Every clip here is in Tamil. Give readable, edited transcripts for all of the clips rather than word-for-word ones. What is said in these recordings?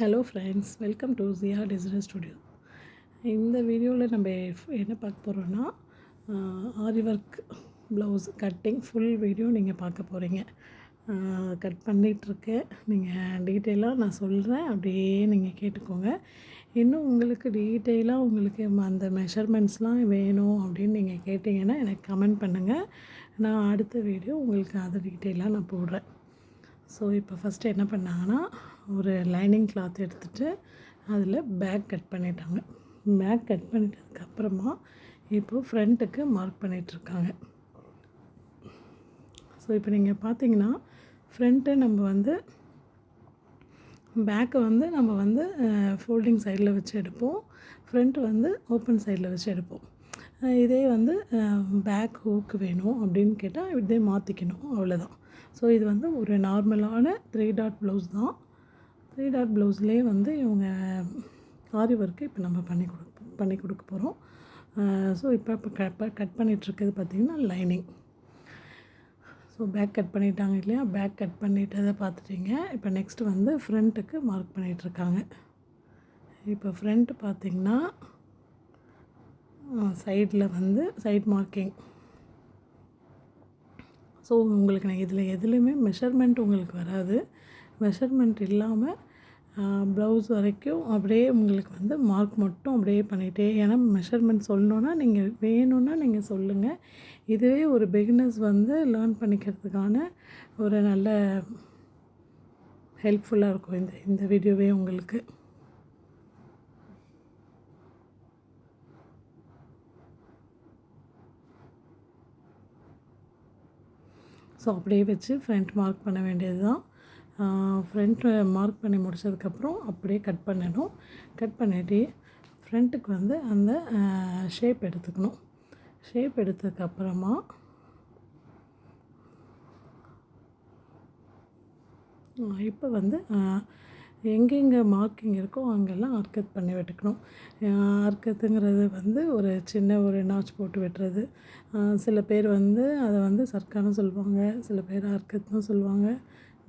Hello friends, welcome to Jiya designer studio. இந்த வீடியோவில் நம்ம என்ன பார்க்க போகிறோன்னா, aari work blouse cutting full video நீங்கள் பார்க்க போகிறீங்க. கட் பண்ணிகிட்ருக்கேன். நீங்கள் டீட்டெயிலாக நான் சொல்கிறேன், அப்படியே நீங்கள் கேட்டுக்கோங்க. இன்னும் உங்களுக்கு டீட்டெயிலாக உங்களுக்கு அந்த மெஷர்மெண்ட்ஸ்லாம் வேணும் அப்படின்னு நீங்கள் கேட்டிங்கன்னா எனக்கு கமெண்ட் பண்ணுங்கள். நான் அடுத்த வீடியோ உங்களுக்கு அது டீட்டெயிலாக நான் போடுறேன். ஸோ இப்போ ஃபஸ்ட்டு என்ன பண்ணாங்கன்னா, ஒரு லைனிங் கிளாத் எடுத்துகிட்டு அதில் பேக் கட் பண்ணிட்டாங்க. பேக் கட் பண்ணிட்டதுக்கப்புறமா இப்போது ஃப்ரண்ட்டுக்கு மார்க் பண்ணிகிட்ருக்காங்க. ஸோ இப்போ நீங்கள் பார்த்தீங்கன்னா, ஃப்ரண்ட்டை நம்ம வந்து பேக்கை வந்து நம்ம வந்து ஃபோல்டிங் சைடில் வச்சு எடுப்போம். ஃப்ரண்ட்டு வந்து ஓப்பன் சைடில் வச்சு எடுப்போம். இதே வந்து பேக் ஹூக்கு வேணும் அப்படின்னு கேட்டால் இதே மாற்றிக்கணும், அவ்வளோதான். ஸோ இது வந்து ஒரு நார்மலான 3 டாட் ப்ளவுஸ் தான். 3 டாட் ப்ளவுஸ்லேயே வந்து இவங்க ஆரி ஒர்க்கு இப்போ நம்ம பண்ணி கொடுக்க போகிறோம். ஸோ இப்போ கட் பண்ணிகிட்ருக்கிறது பார்த்திங்கன்னா லைனிங். ஸோ பேக் கட் பண்ணிட்டாங்க இல்லையா, பேக் கட் பண்ணிட்டதை பார்த்துட்டிங்க. இப்போ நெக்ஸ்ட்டு வந்து ஃப்ரண்ட்டுக்கு மார்க் பண்ணிகிட்ருக்காங்க. இப்போ ஃப்ரண்ட்டு பார்த்திங்கன்னா சைடில் வந்து சைட் மார்க்கிங். ஸோ உங்களுக்கு நான் இதில் எதுலேயுமே மெஷர்மெண்ட் உங்களுக்கு வராது. மெஷர்மெண்ட் இல்லாமல் ப்ளவுஸ் வரைக்கும் அப்படியே உங்களுக்கு வந்து மார்க் மட்டும் அப்படியே பண்ணிகிட்டே, ஏன்னா மெஷர்மெண்ட் சொல்லணுன்னா நீங்கள் வேணும்னா நீங்கள் சொல்லுங்கள். இதுவே ஒரு பிகினர்ஸ் வந்து லேர்ன் பண்ணிக்கிறதுக்கான ஒரு நல்ல ஹெல்ப்ஃபுல்லாக இருக்கும் இந்த வீடியோவே உங்களுக்கு. ஸோ அப்படியே வச்சு ஃப்ரண்ட் மார்க் பண்ண வேண்டியது தான். ஃப்ரண்ட்டு மார்க் பண்ணி முடித்ததுக்கப்புறம் அப்படியே கட் பண்ணணும். கட் பண்ணிவிட்டு ஃப்ரண்ட்டுக்கு வந்து அந்த ஷேப் எடுத்துக்கணும். ஷேப் எடுத்ததுக்கப்புறமா இப்போ வந்து எங்கெங்கே மார்க்கிங் இருக்கோ அங்கெல்லாம் அர்க்கத் பண்ணி வெட்டுக்கணும். அர்க்கத்துங்கிறது வந்து ஒரு சின்ன ஒரு நாச் போட்டு வெட்டுறது. சில பேர் வந்து அதை வந்து சர்க்கான்னு சொல்லுவாங்க, சில பேர் அர்க்கத்னும் சொல்லுவாங்க,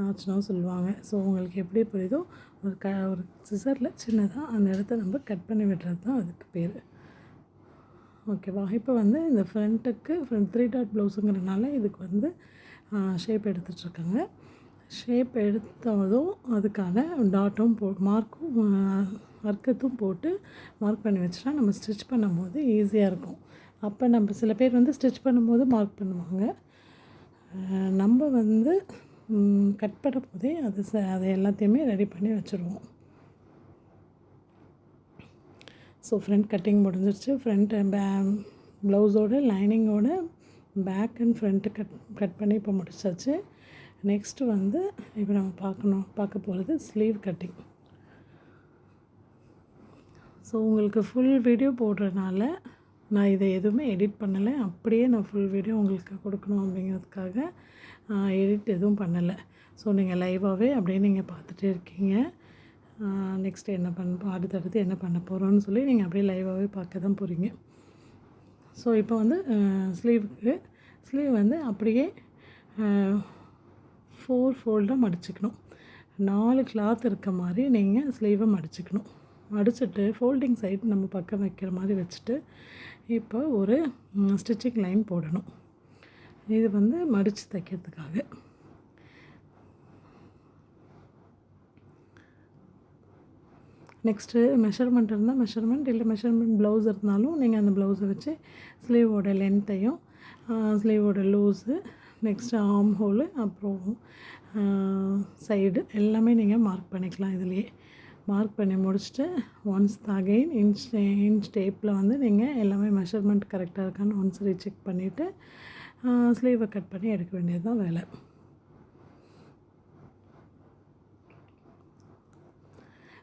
நாச்னும் சொல்லுவாங்க. ஸோ உங்களுக்கு எப்படி புரியுதோ ஒரு சிசரில் சின்னதாக அந்த இடத்த நம்ம கட் பண்ணி விடுறது தான் அதுக்கு பேர். ஓகேவா? இப்போ வந்து இந்த ஃப்ரண்ட்டுக்கு 3 டாட் ப்ளவுஸுங்கிறதுனால இதுக்கு வந்து ஷேப் எடுத்துகிட்ருக்காங்க. ஷேப் எடுத்ததும் அதுக்கான டாட்டும் மார்க்கும் அர்க்கத்தும் போட்டு மார்க் பண்ணி வச்சுட்டா நம்ம ஸ்டிச் பண்ணும்போது ஈஸியாக இருக்கும். அப்போ நம்ம சில பேர் வந்து ஸ்டிச் பண்ணும்போது மார்க் பண்ணுவாங்க. நம்ம வந்து கட் பண்ணும்போதே அதை எல்லாத்தையுமே ரெடி பண்ணி வச்சுருவோம். ஸோ ஃப்ரண்ட் கட்டிங் முடிஞ்சிருச்சு. ஃப்ரண்ட்டு ப்ளவுஸோட லைனிங்கோட பேக் அண்ட் ஃப்ரண்ட்டு கட் பண்ணி இப்போ முடிச்சாச்சு. நெக்ஸ்ட்டு வந்து இப்போ நம்ம பார்க்க போகிறது ஸ்லீவ் கட்டிங். ஸோ உங்களுக்கு ஃபுல் வீடியோ போடுறதுனால நான் இதை எதுவுமே எடிட் பண்ணலை. அப்படியே நான் ஃபுல் வீடியோ உங்களுக்கு கொடுக்கணும் அப்படிங்கிறதுக்காக எடிட் எதுவும் பண்ணலை. ஸோ நீங்கள் லைவாகவே அப்படியே நீங்கள் பார்த்துட்டே இருக்கீங்க. நெக்ஸ்ட்டு அடுத்தடுத்து என்ன பண்ண போகிறோன்னு சொல்லி நீங்கள் அப்படியே லைவாகவே பார்க்க தான் போகிறீங்க. ஸோ இப்போ வந்து ஸ்லீவ் வந்து அப்படியே 4 ஃபோல்டாக மடிச்சுக்கணும். 4 கிளாத் இருக்க மாதிரி நீங்கள் ஸ்லீவை மடிச்சுக்கணும். மடிச்சுட்டு ஃபோல்டிங் சைடு நம்ம பக்கம் வைக்கிற மாதிரி வச்சுட்டு இப்போ ஒரு ஸ்டிச்சிங் லைன் போடணும். இது வந்து மடித்து தைக்கிறதுக்காக. நெக்ஸ்ட்டு மெஷர்மெண்ட் இருந்தால் மெஷர்மெண்ட், இல்லை மெஷர்மெண்ட் ப்ளவுஸ் இருந்தாலும் நீங்கள் அந்த ப்ளவுஸை வச்சு ஸ்லீவோட லென்த்தையும் ஸ்லீவோட லூஸு, நெக்ஸ்ட்டு ஆர்ம் ஹோலு, அப்புறம் சைடு எல்லாமே நீங்கள் மார்க் பண்ணிக்கலாம். இதுலேயே மார்க் பண்ணி முடிச்சுட்டு ஒன்ஸ் அகெயின் இன்ச் டேப்பில் வந்து நீங்கள் எல்லாமே மெஷர்மெண்ட் கரெக்டாக இருக்கான்னு ஒன்ஸ் ரீசெக் பண்ணிவிட்டு ஸ்லீவை கட் பண்ணி எடுக்க வேண்டியது தான் வேலை.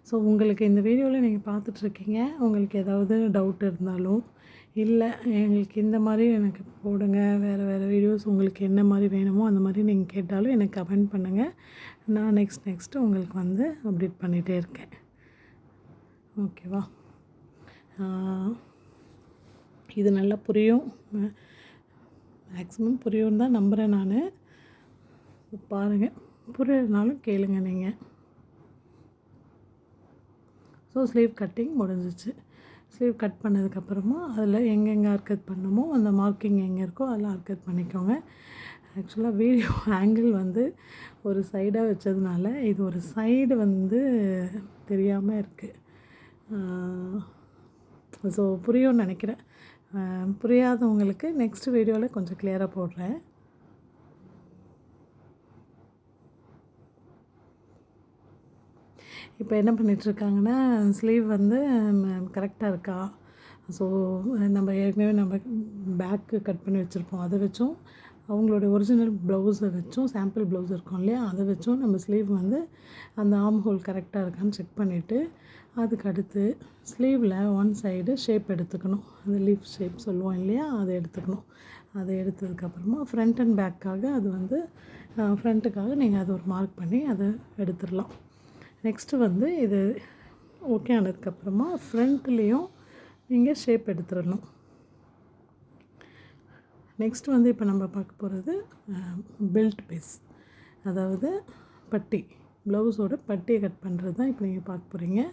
ஸோ உங்களுக்கு இந்த வீடியோவில் நீங்கள் பார்த்துட்ருக்கீங்க. உங்களுக்கு ஏதாவது டவுட் இருந்தாலும், இல்லை எங்களுக்கு இந்த மாதிரி எனக்கு போடுங்க, வேறு வீடியோஸ் உங்களுக்கு என்ன மாதிரி வேணுமோ அந்த மாதிரி நீங்கள் கேட்டாலும் எனக்கு கமெண்ட் பண்ணுங்கள். நான் நெக்ஸ்ட்டு உங்களுக்கு வந்து அப்டேட் பண்ணிகிட்டே இருக்கேன். ஓகேவா? இது நல்லா புரியும், மேக்ஸிமம் புரியும்னு தான் நம்புகிறேன் நான். பாருங்கள், புரியலனாலும் கேளுங்க நீங்கள். ஸோ ஸ்லீவ் கட்டிங் முடிஞ்சிச்சு. ஸ்லீவ் கட் பண்ணதுக்கப்புறமா அதில் எங்கெங்கே ஆர்கட் பண்ணணுமோ அந்த மார்க்கிங் எங்கே இருக்கோ அதெல்லாம் ஆர்கட் பண்ணிக்கோங்க. ஆக்சுவலாக வீடியோ ஆங்கிள் வந்து ஒரு சைடாக வச்சதுனால இது ஒரு சைடு வந்து தெரியாமல் இருக்குது. ஸோ புரியும்னு நினைக்கிறேன். புரியாதவங்களுக்கு நெக்ஸ்ட் வீடியோவில் கொஞ்சம் கிளியராக போடுறேன். இப்போ என்ன பண்ணிகிட்ருக்காங்கன்னா ஸ்லீவ் வந்து கரெக்டாக இருக்கா. ஸோ நம்ம ஏற்கனவே நம்ம பேக்கு கட் பண்ணி வச்சுருப்போம், அதை வச்சும் அவங்களோட ஒரிஜினல் ப்ளவுஸை வச்சும் சாம்பிள் ப்ளவுஸ் இருக்கும் இல்லையா, அதை வச்சும் நம்ம ஸ்லீவ் வந்து அந்த ஆர்ம் ஹோல் கரெக்டாக இருக்கான்னு செக் பண்ணிவிட்டு அதுக்கு அடுத்து ஸ்லீவில் ஒன் சைடு ஷேப் எடுத்துக்கணும். அந்த லீஃப் ஷேப் சொல்லுவோம் இல்லையா, அதை எடுத்துக்கணும். அதை எடுத்ததுக்கப்புறமா ஃப்ரண்ட் அண்ட் பேக்காக அது வந்து ஃப்ரண்ட்டுக்காக நீங்கள் அதை ஒரு மார்க் பண்ணி அதை எடுத்துடலாம். நெக்ஸ்ட்டு வந்து இது ஓகே ஆனதுக்கப்புறமா ஃப்ரண்ட்லேயும் நீங்கள் ஷேப் எடுத்துடணும். நெக்ஸ்ட் வந்து இப்போ நம்ம பார்க்க போகிறது பெல்ட் பீஸ், அதாவது பட்டி, ப்ளவுஸோட பட்டியை கட் பண்ணுறது தான் இப்போ நீங்கள் பார்க்க போகிறீங்க.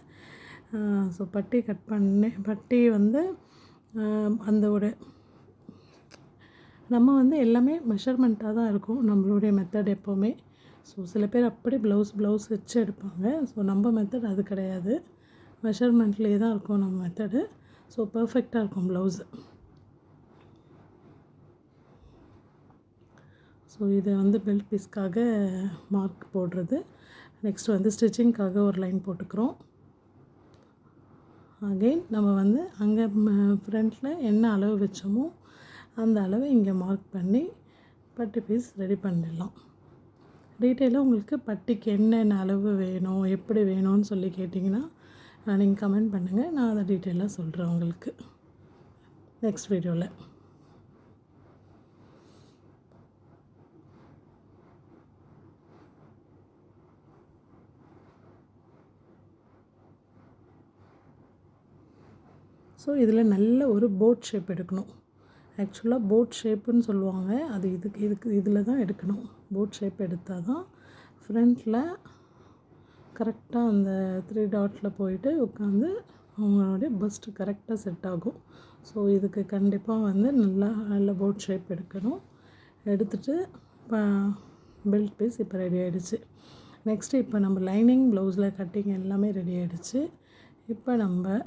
ஸோ பட்டி வந்து அந்தோட நம்ம வந்து எல்லாமே மெஷர்மெண்ட்டாக தான் இருக்கும் நம்மளுடைய மெத்தட் எப்போவுமே. ஸோ சில பேர் அப்படி ப்ளவுஸ் வச்சு எடுப்பாங்க. ஸோ நம்ம மெத்தட் அது கிடையாது, மெஷர்மெண்ட்லேயே தான் இருக்கும் நம்ம மெத்தடு. ஸோ பர்ஃபெக்டாக இருக்கும் ப்ளவுஸு. ஸோ இதை வந்து பெல்ட் பீஸ்க்காக மார்க் போடுறது. நெக்ஸ்ட் வந்து ஸ்டிச்சிங்க்காக ஒரு லைன் போட்டுக்கிறோம். அகெயின் நம்ம வந்து அங்கே ஃப்ரண்ட்டில் என்ன அளவு வச்சோமோ அந்த அளவு இங்கே மார்க் பண்ணி பட்டி பீஸ் ரெடி பண்ணிடலாம். டீட்டெயிலாக உங்களுக்கு பட்டிக்கு என்னென்ன அளவு வேணும், எப்படி வேணும்னு சொல்லி கேட்டிங்கன்னா நீங்கள் கமெண்ட் பண்ணுங்கள், நான் அதை டீட்டெயிலாக சொல்கிறேன் உங்களுக்கு நெக்ஸ்ட் வீடியோவில். ஸோ இதில் நல்ல ஒரு போட் ஷேப் எடுக்கணும். ஆக்சுவலாக போட் ஷேப்புன்னு சொல்லுவாங்க, அது இதில் தான் எடுக்கணும். போட் ஷேப் எடுத்தால் தான் ஃப்ரண்ட்டில் கரெக்டாக அந்த 3 டாட்டில் போயிட்டு உட்காந்து அவங்களுடைய பஸ்ட்டு கரெக்டாக செட் ஆகும். ஸோ இதுக்கு கண்டிப்பாக வந்து நல்ல போட் ஷேப் எடுக்கணும். எடுத்துகிட்டு இப்போ பெல்ட் பீஸ் இப்போ ரெடி ஆகிடுச்சு. நெக்ஸ்ட்டு இப்போ நம்ம லைனிங் ப்ளவுஸில் கட்டிங் எல்லாமே ரெடி ஆகிடுச்சு. இப்போ நம்ம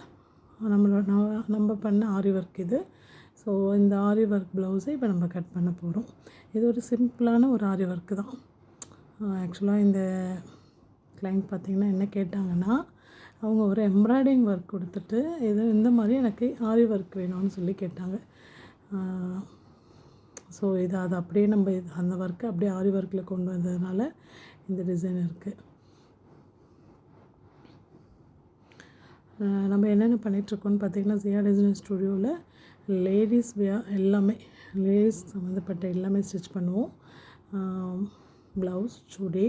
பண்ண ஆரி ஒர்க் இது. ஸோ இந்த ஆரி ஒர்க் ப்ளவுஸை இப்போ நம்ம கட் பண்ண போகிறோம். இது ஒரு சிம்பிளான ஒரு ஆரி ஒர்க்கு தான். ஆக்சுவலாக இந்த கிளைண்ட் பார்த்திங்கன்னா என்ன கேட்டாங்கன்னா, அவங்க ஒரு எம்ப்ராய்டிங் ஒர்க் கொடுத்துட்டு இந்த மாதிரி எனக்கு ஆரி ஒர்க் வேணும்னு சொல்லி கேட்டாங்க. ஸோ அது அப்படியே நம்ம அந்த ஒர்க்கை அப்படியே ஆரி ஒர்க்கில் கொண்டு வந்ததுனால இந்த டிசைன் இருக்குது. நம்ம என்னென்ன பண்ணிகிட்ருக்கோன்னு பார்த்திங்கன்னா, ஜியா டிசைன் ஸ்டுடியோவில் லேடிஸ் எல்லாமே லேடிஸ் சம்மந்தப்பட்ட எல்லாமே ஸ்டிச் பண்ணுவோம். ப்ளவுஸ், சுடி,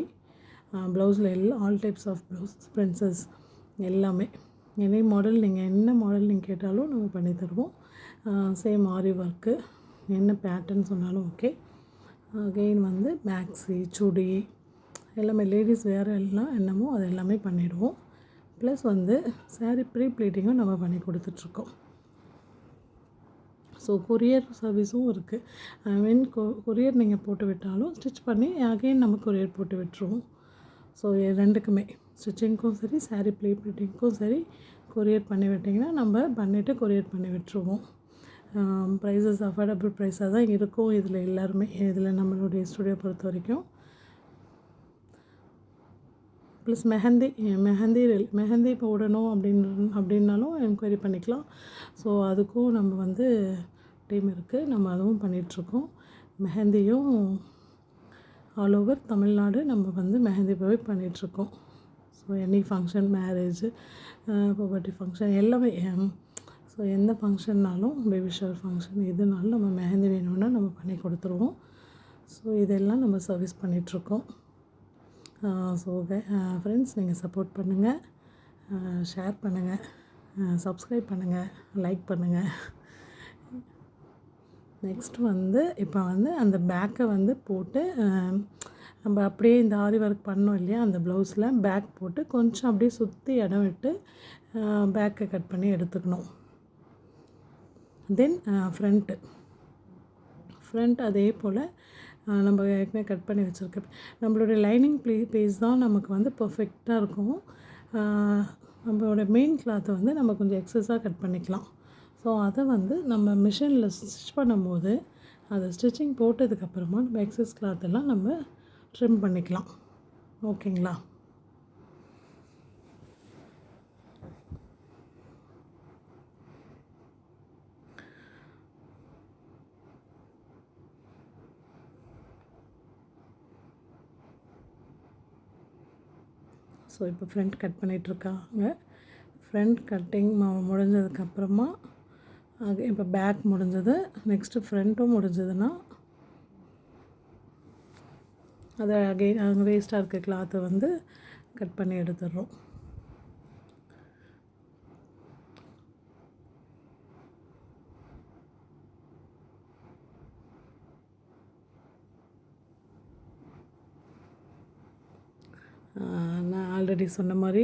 ப்ளவுஸில் எல்லாம் all types of blouse, princess எல்லாமே எனி மாடல் நீங்கள் என்ன மாடல் நீங்கள் கேட்டாலும் நம்ம பண்ணி தருவோம். சேம் ஆரி ஒர்க்கு என்ன பேட்டர்ன் சொன்னாலும் ஓகே. அகெயின் வந்து மேக்ஸி, சுடி எல்லாமே லேடிஸ் வேறு எல்லாம் என்னமோ அது எல்லாமே பண்ணிவிடுவோம். ப்ளஸ் வந்து சாரீ ப்ரீ ப்ளீட்டிங்கும் நம்ம பண்ணி கொடுத்துட்ருக்கோம். ஸோ கொரியர் சர்வீஸும் இருக்குது. மீன் கொரியர் நீங்கள் போட்டு விட்டாலும் ஸ்டிச் பண்ணி அகெயின் நம்ம கொரியர் போட்டு விட்டுருவோம். ஸோ ரெண்டுக்குமே ஸ்டிச்சிங்க்கும் சரி, சாரீ ப்ரீ ப்ளீட்டிங்க்கும் சரி, கொரியர் பண்ணி விட்டிங்கன்னா நம்ம பண்ணிவிட்டு கொரியர் பண்ணி விட்டுருவோம். ப்ரைஸஸ் அஃபோர்டபுள் ப்ரைஸாக தான் இருக்கும் இதில் எல்லாருமே, இதில் நம்மளுடைய ஸ்டுடியோ பொறுத்த வரைக்கும். ப்ளஸ் மெஹந்தி போடணும் அப்படின்னாலும் என்கொயரி பண்ணிக்கலாம். ஸோ அதுக்கும் நம்ம வந்து டீம் இருக்குது, நம்ம அதுவும் பண்ணிகிட்ருக்கோம். மெஹந்தியும் ஆல் ஓவர் தமிழ்நாடு நம்ம வந்து மெஹந்தி போய் பண்ணிகிட்ருக்கோம். So any function, marriage, birthday function எல்லாமே, ஸோ எந்த ஃபங்க்ஷன்னாலும், பேபி ஷவர் ஃபங்க்ஷன் எதுனாலும் நம்ம மெஹந்தி வேணும்னா நம்ம பண்ணி கொடுத்துருவோம். ஸோ இதெல்லாம் நம்ம சர்வீஸ் பண்ணிகிட்ருக்கோம். ஸோ ஃப்ரெண்ட்ஸ், நீங்கள் சப்போர்ட் பண்ணுங்கள், ஷேர் பண்ணுங்கள், சப்ஸ்கிரைப் பண்ணுங்கள், லைக் பண்ணுங்கள். நெக்ஸ்ட் வந்து இப்போ வந்து அந்த பேக்கை வந்து போட்டு நம்ம அப்படியே இந்த ஆரி ஒர்க் பண்ணோம் இல்லையா, அந்த ப்ளவுஸில் பேக் போட்டு கொஞ்சம் அப்படியே சுற்றி இடம் விட்டு பேக்கை கட் பண்ணி எடுத்துக்கணும். தென் ஃப்ரண்ட் அதே போல் நம்ம ஏற்கனவே கட் பண்ணி வச்சுருக்க நம்மளுடைய லைனிங் பீஸ் தான் நமக்கு வந்து பர்ஃபெக்டாக இருக்கும். நம்மளோட மெயின் கிளாத்தை வந்து நம்ம கொஞ்சம் எக்ஸஸாக கட் பண்ணிக்கலாம். ஸோ அதை வந்து நம்ம மிஷினில் ஸ்டிச் பண்ணும்போது அதை ஸ்டிச்சிங் போட்டதுக்கப்புறமா நம்ம எக்ஸஸ் கிளாத்தெல்லாம் நம்ம ட்ரிம் பண்ணிக்கலாம். ஓகேங்களா? ஸோ இப்போ ஃப்ரண்ட் கட் பண்ணிகிட்ருக்காங்க. ஃப்ரண்ட் கட்டிங் முடிஞ்சதுக்கப்புறமா இப்போ பேக் முடிஞ்சது, நெக்ஸ்ட்டு ஃப்ரண்ட்டும் முடிஞ்சதுன்னா அதை அகெயின் அங்கே வேஸ்ட்டாக இருக்க கிளாத்தை வந்து கட் பண்ணி எடுத்துடுறோம். நான் ஆல்ரெடி சொன்ன மாதிரி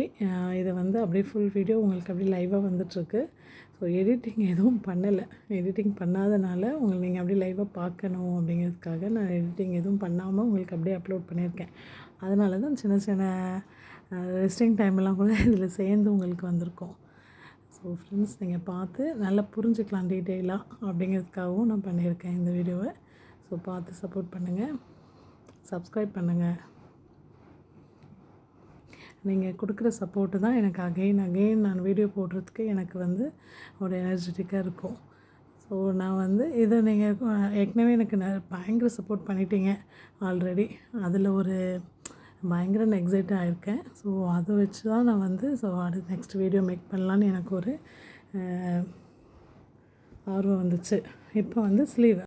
இதை வந்து அப்படியே ஃபுல் வீடியோ உங்களுக்கு அப்படியே லைவாக வந்துட்டுருக்கு. ஸோ எடிட்டிங் எதுவும் பண்ணலை. எடிட்டிங் பண்ணாதனால நீங்கள் அப்படியே லைவாக பார்க்கணும் அப்படிங்கிறதுக்காக நான் எடிட்டிங் எதுவும் பண்ணாமல் உங்களுக்கு அப்படியே அப்லோட் பண்ணியிருக்கேன். அதனால தான் சின்ன சின்ன ரெஸ்டிங் டைமெல்லாம் கூட இதில் சேர்ந்து உங்களுக்கு வந்திருக்கும். ஸோ ஃப்ரெண்ட்ஸ், நீங்கள் பார்த்து நல்லா புரிஞ்சுக்கலாம் டீட்டெயிலாக அப்படிங்கிறதுக்காகவும் நான் பண்ணியிருக்கேன் இந்த வீடியோவை. ஸோ பார்த்து சப்போர்ட் பண்ணுங்கள், சப்ஸ்கிரைப் பண்ணுங்கள். நீங்கள் கொடுக்குற சப்போர்ட்டு தான் எனக்கு அகெயின் நான் வீடியோ போடுறதுக்கு எனக்கு வந்து ஒரு எனர்ஜெட்டிக்காக இருக்கும். ஸோ நான் வந்து இதை நீங்கள் ஏற்கனவே எனக்கு பயங்கர சப்போர்ட் பண்ணிட்டீங்க ஆல்ரெடி. அதில் ஒரு பயங்கர எக்ஸைட் ஆகிருக்கேன். ஸோ அதை வச்சு தான் நான் வந்து அடுத்து நெக்ஸ்ட் வீடியோ மேக் பண்ணலான்னு எனக்கு ஒரு ஆர்வம் வந்துச்சு. இப்போ வந்து ஸ்லீவ்